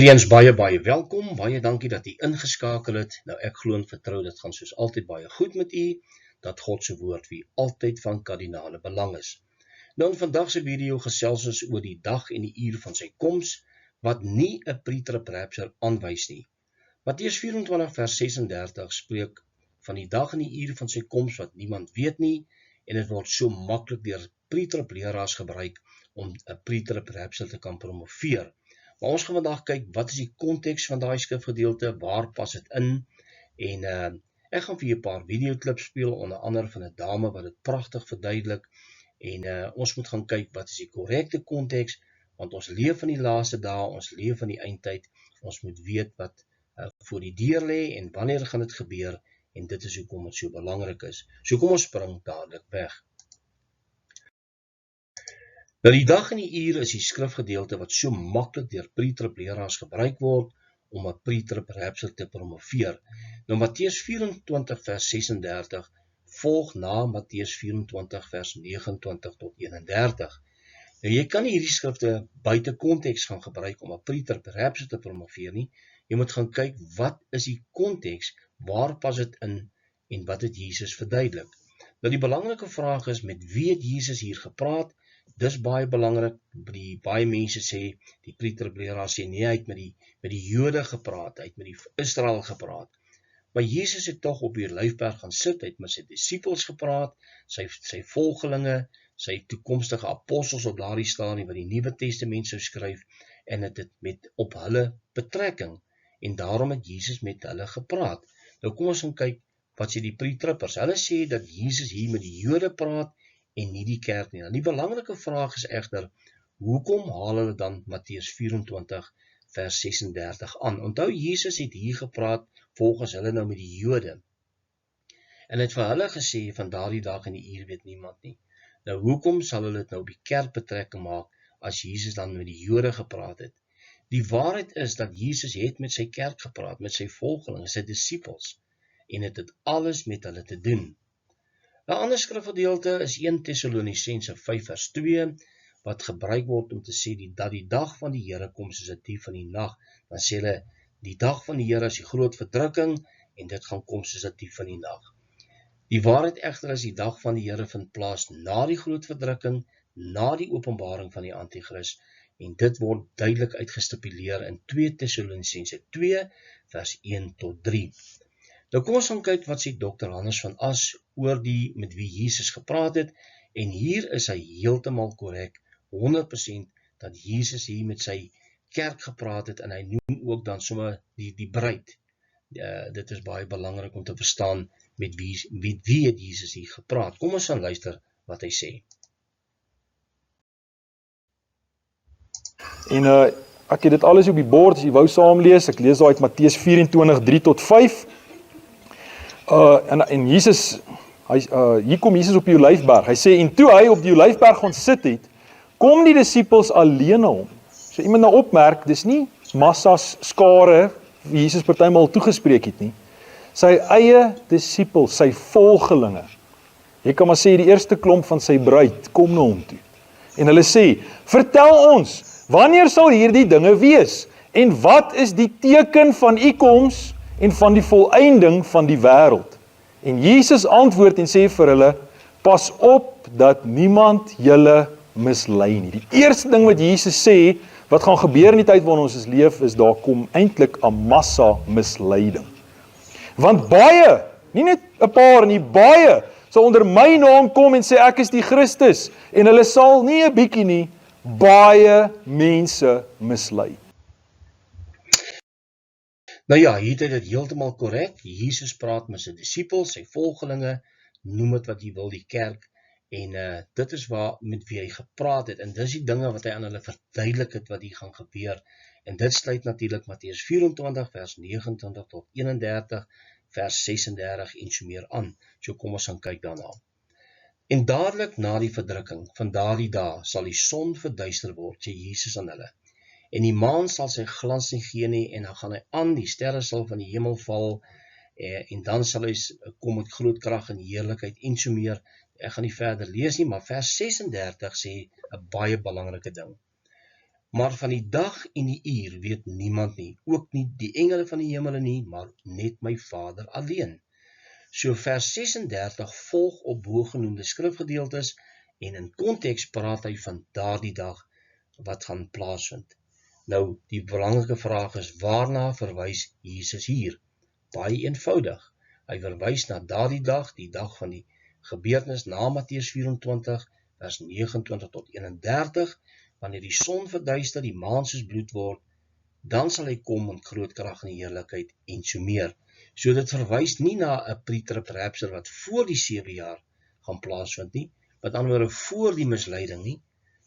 Weer eens baie welkom, baie dankie dat u ingeskakel het. Nou ek glo en vertrou dit gaan soos altyd baie goed met u, dat God se woord vir u altyd van kardinale belang is. Nou in vandag se video gesels ons oor die dag en die uur van sy koms, wat nie 'n pre-trib rapture aanwys nie. Matteus 24 vers 36 spreek van die dag en die uur van sy koms wat niemand weet nie, en dit word so maklik deur pre-trib leraars gebruik om 'n pre-trib rapture te kan promoveer. Maar ons gaan vandag kyk, wat is die konteks van daai skrifgedeelte, waar pas dit in, en ek gaan vir julle 'n paar videoklips speel, onder andere van 'n dame wat dit pragtig verduidelik, en ons moet gaan kyk, wat is die korrekte konteks, want ons leef in die laaste dae, ons leef in die eindtyd, ons moet weet wat voor die deur lê, en wanneer gaan dit gebeur, en dit is hoekom dit so belangrik is. So kom ons spring dadelik weg. Nou die dag en die uur is die skrifgedeelte wat so maklik deur pre-trib leraars gebruik word om 'n pre-trib rapture te promoveer. Nou Matteus 24 vers 36 volg na Matteus 24 vers 29 tot 31. Nou jy kan nie hierdie skrifte buite konteks gaan gebruik om 'n pre-trib rapture te promoveer nie. Jy moet gaan kyk, wat is die konteks, waar pas dit in, en wat het Jesus verduidelik. Nou die belangrike vraag is, met wie het Jesus hier gepraat? Dis baie belangrik. Baie mense sê, die pre-trib leraars sê nee, hy het met die Jode gepraat, hy het met die Israel gepraat. Maar Jesus het tog op die Olyfberg gaan sit, hy het met sy disippels gepraat, sy volgelinge, sy toekomstige apostels op daardie stadium wat die Nuwe Testament sou skryf, en het met op hulle betrekking, en daarom het Jesus met hulle gepraat. Nou kom ons gaan kyk, wat sê die pre-tribbers. Hulle sê dat Jesus hier met die Jode praat, en nie die kerk nie. Nou die belangrike vraag is egter, hoekom haal hulle dan Matteus 24 vers 36 aan? Onthou, Jesus het hier gepraat volgens hulle nou met die Jode. En het vir hulle gesê, van daardie dag en die uur weet niemand nie. Nou hoekom sal hulle dit nou op die kerk betrekking maak, as Jesus dan met die Jode gepraat het? Die waarheid is dat Jesus het met sy kerk gepraat, met sy volgelinge, sy disippels, en het alles met hulle te doen. 'n ander skrifgedeelte is 1 Tessalonisense 5 vers 2, wat gebruik word om te sê dat die dag van die Here kom soos 'n dief van die nag. Dan sê hulle, die dag van die Here is die groot verdrukking, en dit gaan kom soos 'n dief van die nag. Die waarheid egter is, die dag van die Here vind plaas na die groot verdrukking, na die openbaring van die Antichrist, en dit word duidelik uitgestipuleer in 2 Tessalonisense 2 vers 1 tot 3. Nou kom ons gaan kyk wat sê Dr. Hannes van As oor die met wie Jesus gepraat het, en hier is hy heeltemal korrek, 100% dat Jesus hier met sy kerk gepraat het, en hy noem ook dan sommer die bruid. Dit is baie belangrik om te verstaan met wie het Jesus hier gepraat. Kom ons gaan luister wat hy sê. En ek het dit alles op die bord, as jy wou saamlees, ek lees daar uit Matteus 24, 3 tot 5. En Jesus, hier kom Jesus op die Olyfberg. Hy sê, en toe hy op die Olyfberg gaan sit het, kom die disippels alleen na hom. So iemand nou opmerk, dis nie massas, skare, wie Jesus partymal toegespreek het nie. Sy eie disippels, sy volgelinge. Jy kan maar sê, die eerste klomp van sy bruid, kom na hom toe. En hulle sê, vertel ons, wanneer sal hierdie dinge wees? En wat is die teken van u koms en van die volëinding van die wêreld? En Jesus antwoord en sê vir hulle, pas op dat niemand julle mislei nie. Die eerste ding wat Jesus sê, wat gaan gebeur in die tyd waarin ons leef, is daar kom eintlik 'n massa misleiding. Want baie, nie net 'n paar nie, baie, sal onder my naam kom en sê ek is die Christus, en hulle sal nie 'n bietjie nie, baie mense mislei. Nou ja, hier het hy dit heeltemal korrek. Jesus praat met sy disippels, sy volgelinge, noem dit wat jy wil, die kerk, en dit is met wie hy gepraat het, en dis die dinge wat hy aan hulle verduidelik het, wat hier gaan gebeur, en dit sluit natuurlik Matteus 24 vers 29 tot 31, vers 36 en so meer aan. So kom ons gaan kyk daarna. En dadelik na die verdrukking van daardie dae sal die son verduister word, sê Jesus aan hulle. En die maan sal sy glans nie gee nie, en dan gaan hy aan, die sterre sal van die hemel val, en dan sal hy kom met groot krag en heerlikheid en so meer. Ek gaan nie verder lees nie, maar vers 36 sê 'n baie belangrike ding. Maar van die dag en die uur weet niemand nie, ook nie die engele van die hemel nie, maar net my Vader alleen. So vers 36 volg op bogenoemde skrifgedeeltes en in konteks praat hy van daardie dag wat gaan plaasvind. Nou, die belangrike vraag is, waarna verwys Jesus hier? Baie eenvoudig. Hy verwys na daardie dag, die dag van die gebeurtenis na Matteus 24, vers 29 tot 31, wanneer die son verduister, die maan soos bloed word, dan sal hy kom in groot krag en heerlikheid en so meer. So dit verwys nie na 'n pre-trib rapture wat voor die 7 jaar gaan plaasvind nie, met ander woorde voor die misleiding nie.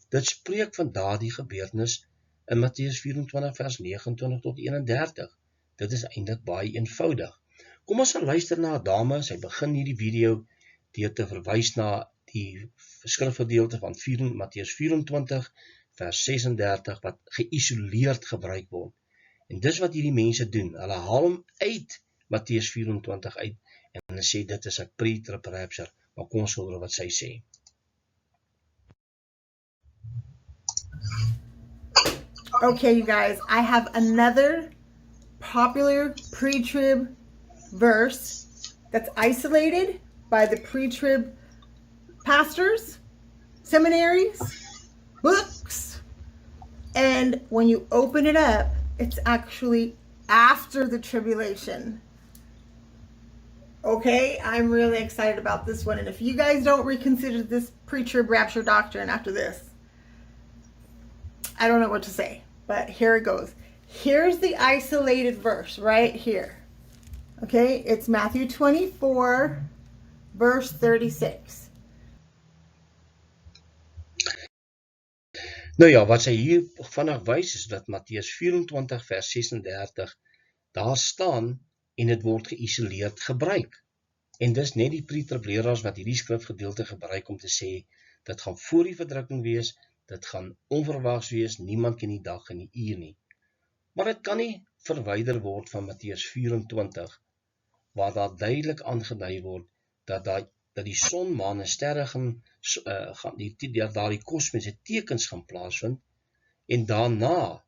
Dit spreek van daardie gebeurtenis in Matteus 24 vers 29 tot 31. Dit is eintlik baie eenvoudig. Kom ons luister na 'n dame, sy begin hierdie video deur te verwys na die skrifgedeelte van Matteus 24 vers 36 wat geïsoleerd gebruik word. En dis wat hierdie mense doen. Hulle haal hom uit Matteus 24 uit en hulle sê dit is 'n pre-trib rapture. Maar kom ons hoor wat sy sê. Okay, you guys, I have another popular pre-trib verse that's isolated by the pre-trib pastors, seminaries, books, and when you open it up, it's actually after the tribulation. Okay, I'm really excited about this one, and if you guys don't reconsider this pre-trib rapture doctrine after this, I don't know what to say, but here it goes. Here's the isolated verse right here. Okay, it's Matthew 24, verse 36. Nou ja, wat sy hier vanaf wys is dat Matteus 24 vers 36 daar staan en dit word geïsoleerd gebruik. En dis net die pre-trib leraars wat hierdie skrifgedeelte gebruik om te sê dit gaan voor die verdrukking wees, dit gaan onverwags wees, niemand ken die dag en die uur nie. Maar dit kan nie verwyder word van Matteus 24 waar daar duidelik aangedui word dat die son, maan en sterre daardie kosmiese tekens gaan plaasvind en daarna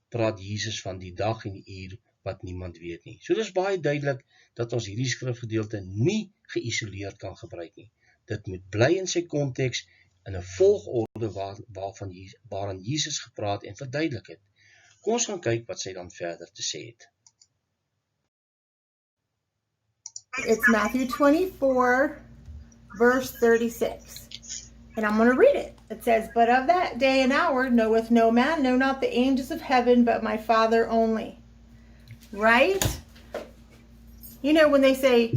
praat Jesus van die dag en die uur wat niemand weet nie. So dis baie duidelik dat ons hierdie skrifgedeelte nie geïsoleerd kan gebruik nie. Dit moet bly in sy konteks in 'n volgorde waarin Jesus gepraat en verduidelik het. Kom ons gaan kyk wat sy dan verder te sê het. It's Matthew 24, verse 36. And I'm going to read it. It says, "But of that day and hour knoweth no man, no not the angels of heaven, but my Father only." Right? You know, when they say,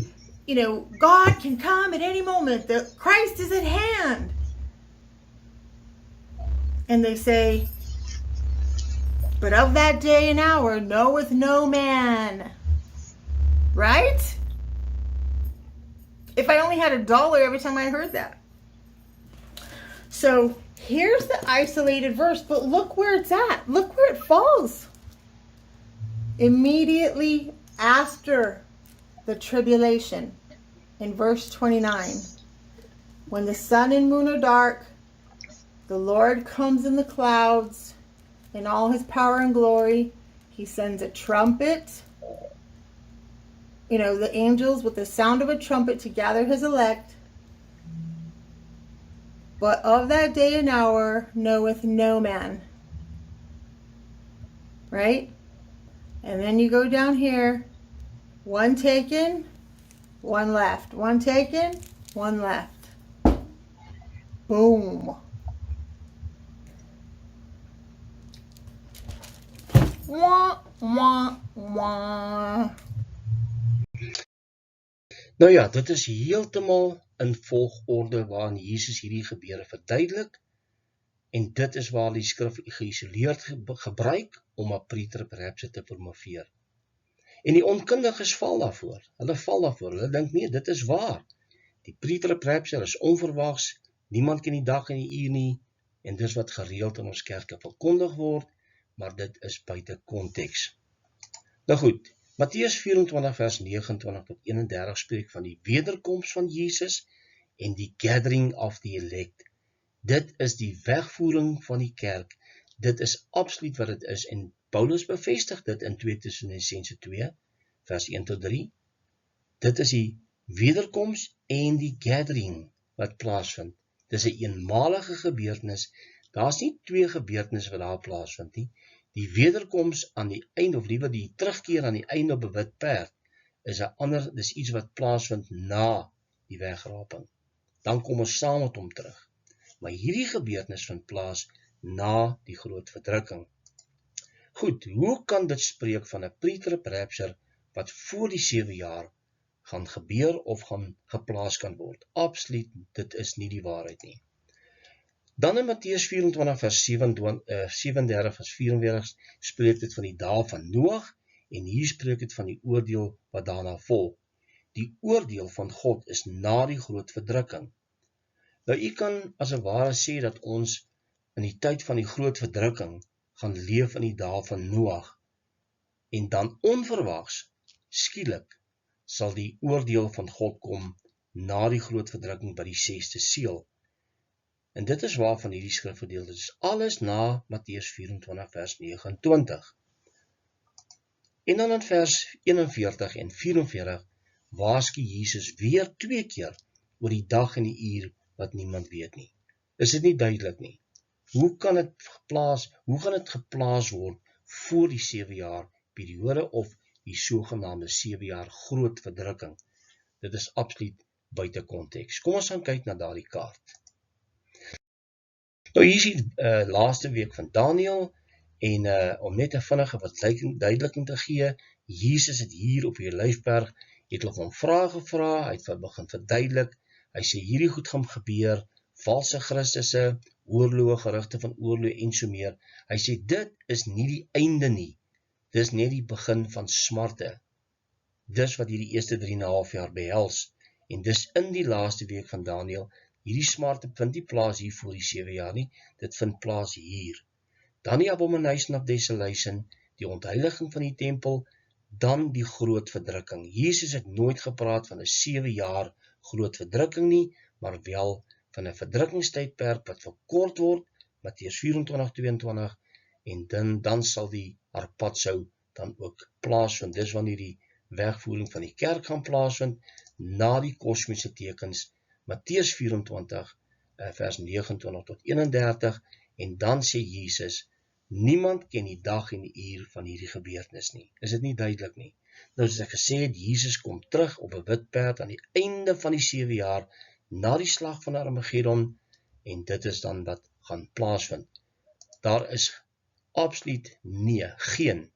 you know, God can come at any moment, that Christ is at hand. And they say, "But of that day and hour knoweth no man." Right? If I only had $1 every time I heard that. So here's the isolated verse, but look where it's at. Look where it falls. Immediately after the tribulation, in verse 29, when the sun and moon are dark, the Lord comes in the clouds in all his power and glory. He sends a trumpet, you know, the angels with the sound of a trumpet to gather his elect. But of that day and hour knoweth no man. Right? And then you go down here, one taken, one left. One taken, one left. Boom. Wah, wah, wah. Nou ja, dit is heeltemal in volgorde waarin Jesus hierdie gebeure verduidelik en dit is waar die skrif geïsoleerd gebruik om 'n pre-trib rapture te promoveer. En die onkundiges val daarvoor. Hulle dink nee, dit is waar. Die pre-trib rapture is onverwags, niemand ken die dag en die uur nie en dis wat gereeld in ons kerke verkondig word, maar dit is buite konteks. Nou goed, Matteus 24 vers 29 tot 31 spreek van die wederkoms van Jesus en die gathering of the elect. Dit is die wegvoering van die kerk, dit is absoluut wat dit is, en Paulus bevestig dit in 2 Tessalonisense 2, vers 1-3, dit is die wederkoms en die gathering wat plaasvind. Dit is 'n eenmalige gebeurtenis, daar is nie twee gebeurtenisse wat daar plaasvind nie. Die wederkoms aan die einde, of liewer die terugkeer aan die einde op 'n wit perd, dis iets wat plaasvind na die wegraping. Dan kom ons saam met hom terug. Maar hierdie gebeurtenis vind plaas na die groot verdrukking. Goed, hoe kan dit spreek van 'n pre-trib rapture wat voor die 7 jaar gaan gebeur of gaan geplaas kan word? Absoluut, dit is nie die waarheid nie. Dan in Matteus 24 vers 37 vers 44 spreek dit van die dae van Noag, en hier spreek dit van die oordeel wat daarna volg. Die oordeel van God is na die groot verdrukking. Nou, u kan as 'n ware sê dat ons in die tyd van die groot verdrukking gaan leef in die dae van Noag, en dan onverwags, skielik, sal die oordeel van God kom na die groot verdrukking by die 6de seël. En dit is waarvan hierdie skrifgedeelte is. Alles na Matteus 24 vers 29. En dan in vers 41 en 44 waarsku Jesus weer 2 keer oor die dag en die uur wat niemand weet nie. Is dit nie duidelik nie? Hoe kan dit geplaas word voor die 7 jaar periode of die sogenaamde 7 jaar groot verdrukking? Dit is absoluut buite konteks. Kom ons gaan kyk na daardie kaart. Nou, hier is die laaste week van Daniël, en om net 'n vinnige verduideliking te gee, Jesus het hier op die Olyfberg, het hulle hom vrae gevra, hy het begin verduidelik, hy sê hierdie goed gaan gebeur, valse Christusse, oorloë, gerugte van oorloë en so meer. Hy sê dit is nie die einde nie, dis net die begin van smarte. Dis wat hierdie eerste 3,5 jaar behels, en dis in die laaste week van Daniël. Hierdie smarte vind nie plaas hier voor die 7 jaar nie, dit vind plaas hier. Dan die abomination of desolation, die ontheiliging van die tempel, dan die groot verdrukking. Jesus het nooit gepraat van 'n 7 jaar groot verdrukking nie, maar wel van 'n verdrukkingstydperk wat verkort word, Matteus 24:22, en dan sal die harpatsou dan ook plaasvind. Dis wanneer die wegvoering van die kerk gaan plaasvind, na die kosmiese tekens, Matteus 24, vers 29-31, en dan sê Jesus, niemand ken die dag en die uur van hierdie gebeurtenis nie. Is dit nie duidelik nie? Nou, soos ek gesê het, Jesus kom terug op 'n wit perd aan die einde van die 7 jaar, na die slag van Armageddon, en dit is dan wat gaan plaasvind. Daar is absoluut geen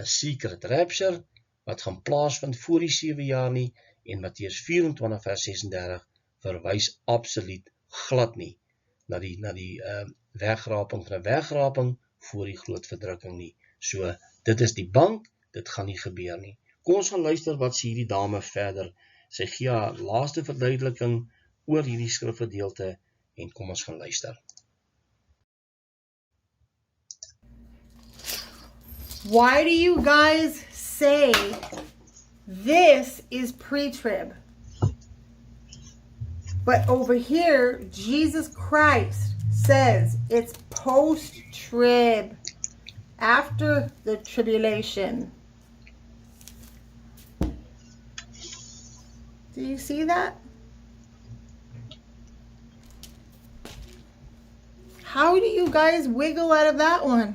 secret rapture wat gaan plaasvind voor die 7 jaar nie, en Matteus 24 vers 36 verwys absoluut glad nie na die wegraping van 'n wegraping voor die groot verdrukking nie. So, dit is die bank, dit gaan nie gebeur nie. Kom ons gaan luister wat sê hierdie dame verder. Sy gee haar laaste verduideliking oor hierdie skrifgedeelte, en kom ons gaan luister. Why do you guys say this is pre-trib? But over here, Jesus Christ says it's post-trib, after the tribulation. Do you see that? How do you guys wiggle out of that one?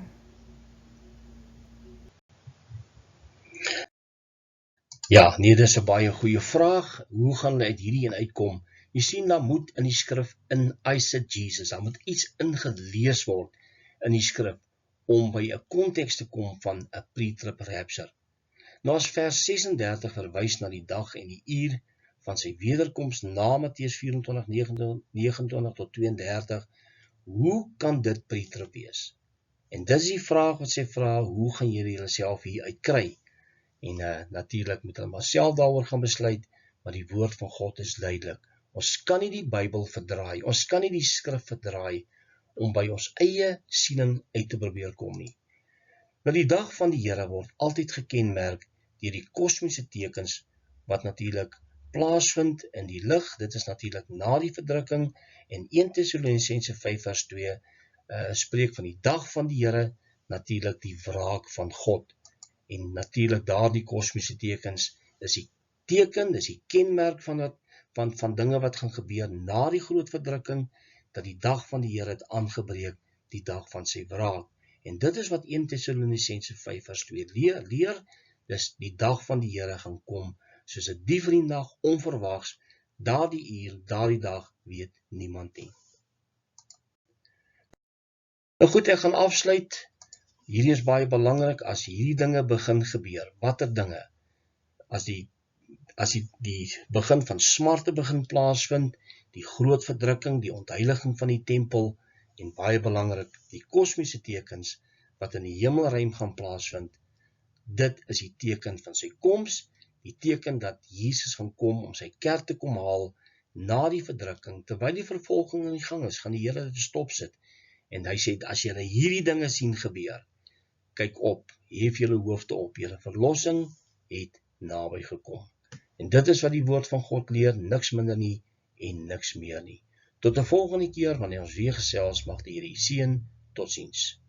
Ja, nee, dis 'n baie goeie vraag. Hoe gaan hulle uit hierdie een uitkom? Jy sien, daar moet in die skrif Jesus, daar moet iets ingelees word in die skrif om by 'n konteks te kom van 'n pre-trib rapture. Nou as vers 36 verwys na die dag en die uur van sy wederkoms na Matteus 24:29-32, hoe kan dit pre-trib wees? En dis die vraag wat sy vra, hoe gaan julle julleself hier uitkry? En natuurlik moet hulle maar self daaroor gaan besluit, maar die woord van God is duidelik. Ons kan nie die Bybel verdraai, ons kan nie die skrif verdraai om by ons eie siening uit te probeer kom nie. Nou, die dag van die Here word altyd gekenmerk deur die kosmiese tekens wat natuurlik plaasvind in die lig. Dit is natuurlik na die verdrukking, en 1 Tessalonisense 5 vers 2 spreek van die dag van die Here, natuurlik die wraak van God. En natuurlik daardie kosmiese tekens is die teken, is die kenmerk van dinge wat gaan gebeur na die groot verdrukking, dat die dag van die Here het aangebreek, die dag van sy wraak. En dit is wat 1 Tessalonisense 5 vers 2 leer, dis die dag van die Here gaan kom, soos 'n dief in die nag, onverwags, daardie uur, daardie dag, weet niemand nie. Nou goed, ek gaan afsluit. Hierdie is baie belangrik, as hierdie dinge begin gebeur, watter dinge? As die begin van smarte begin plaasvind, die groot verdrukking, die ontheiliging van die tempel, en baie belangrik, die kosmiese tekens, wat in die hemelruim gaan plaasvind, dit is die teken van sy koms, die teken dat Jesus gaan kom om sy kerk te kom haal, na die verdrukking, terwyl die vervolging in die gang is, gaan die Here dit stopsit. En hy sê, as julle hierdie dinge sien gebeur, kyk op, hef julle hoofde op, julle verlossing het naby gekom. En dit is wat die woord van God leer, niks minder nie en niks meer nie. Tot 'n volgende keer, wanneer ons weer gesels, mag die Here u seën. Totsiens.